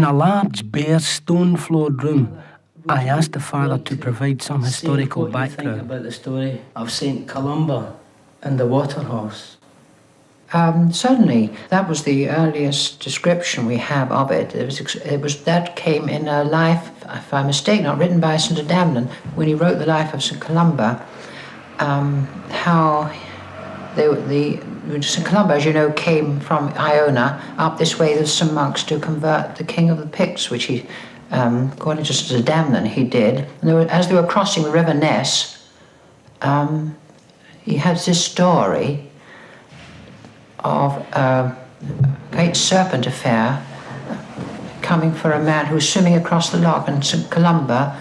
In a large, bare, stone-floored room, I asked the father to provide some historical background. Think about the story of St. Columba and the water horse. Certainly, that was the earliest description we have of it. That came in a life, if I'm mistaken, not written by St. Adamnan, when he wrote the life of St. Columba. How St. Columba, as you know, came from Iona up this way with some monks to convert the king of the Picts, which he, according to St. Adamnan, he did. And as they were crossing the river Ness, he has this story of a great serpent affair coming for a man who was swimming across the loch, and St. Columba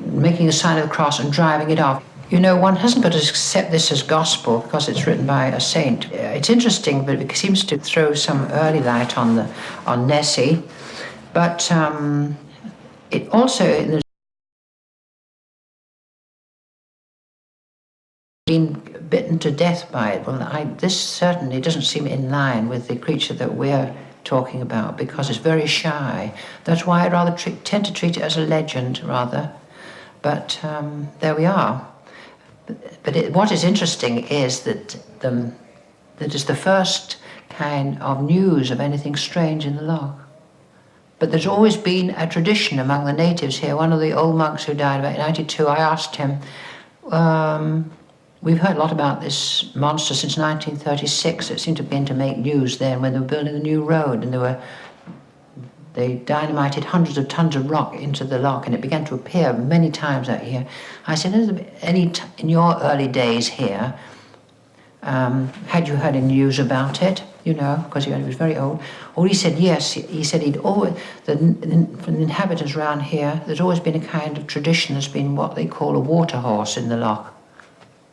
making the sign of the cross and driving it off. You know, one hasn't got to accept this as gospel because it's written by a saint. It's interesting, but it seems to throw some early light on Nessie. But it also been bitten to death by it. Well, this certainly doesn't seem in line with the creature that we're talking about, because it's very shy. That's why I rather tend to treat it as a legend, rather. But there we are. But what is interesting is that that is the first kind of news of anything strange in the loch. But there's always been a tradition among the natives here. One of the old monks who died about 92, I asked him, we've heard a lot about this monster since 1936. It seemed to begin to make news then when they were building the new road, and they dynamited hundreds of tons of rock into the loch, and it began to appear many times that year. I said, in your early days here, had you heard any news about it? You know, because he was very old. Or he said, yes. He said from the inhabitants around here, there's always been a kind of tradition. There's been what they call a water horse in the loch.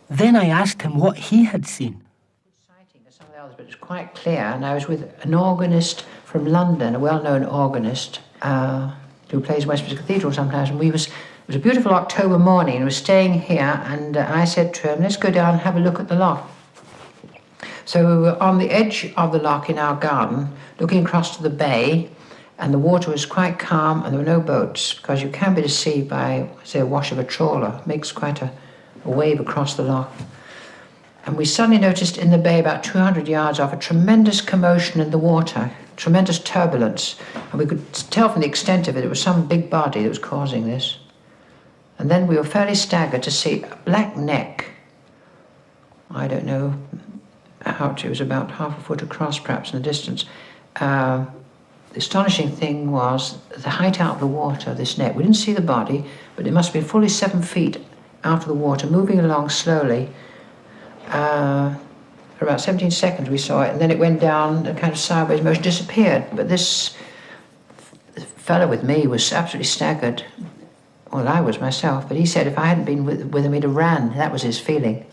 Then I asked him what he had seen. Sighting of some of the others, but it's quite clear. And I was with an organist from London, a well-known organist who plays Westminster Cathedral sometimes. And it was a beautiful October morning, and we were staying here. And I said to him, let's go down and have a look at the loch. So we were on the edge of the loch in our garden, looking across to the bay, and the water was quite calm, and there were no boats, because you can be deceived by, say, a wash of a trawler. It makes quite a wave across the loch. And we suddenly noticed in the bay, about 200 yards off, a tremendous commotion in the water, tremendous turbulence. And we could tell from the extent of it, it was some big body that was causing this. And then we were fairly staggered to see a black neck. I don't know how it was, about half a foot across, perhaps, in the distance. The astonishing thing was the height out of the water of this neck. We didn't see the body, but it must have been fully 7 feet out of the water, moving along slowly. For about 17 seconds we saw it, and then it went down, a kind of sideways motion, disappeared. But this fellow with me was absolutely staggered. Well, I was myself, but he said if I hadn't been with him, he'd have ran. That was his feeling.